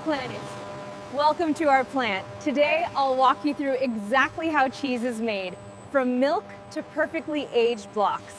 Planets. Welcome to our plant. Today, I'll walk you through exactly how cheese is made, from milk to perfectly aged blocks.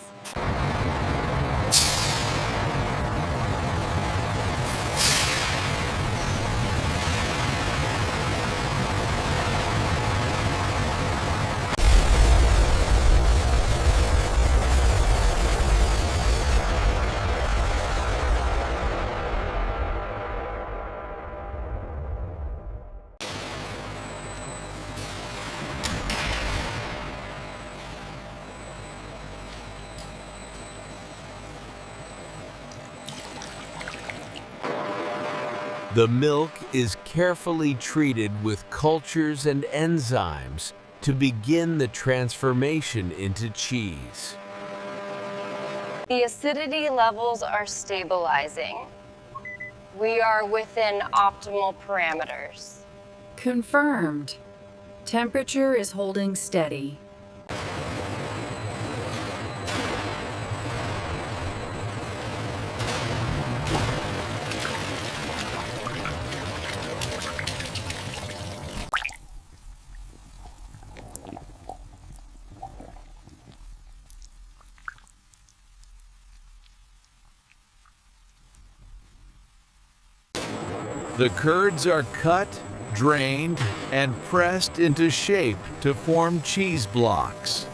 The milk is carefully treated with cultures and enzymes to begin the transformation into cheese. The acidity levels are stabilizing. We are within optimal parameters. Confirmed. Temperature is holding steady. The curds are cut, drained, and pressed into shape to form cheese blocks.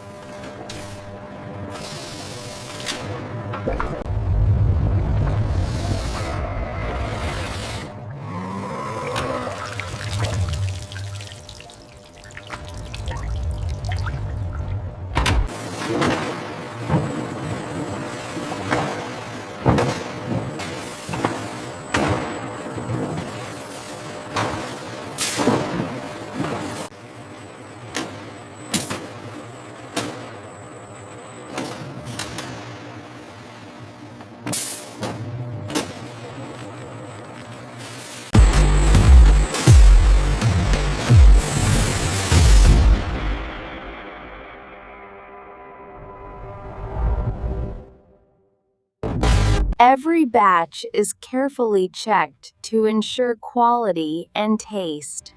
Every batch is carefully checked to ensure quality and taste.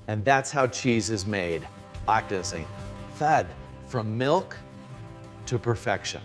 And that's how cheese is made, practicing, fed from milk to perfection.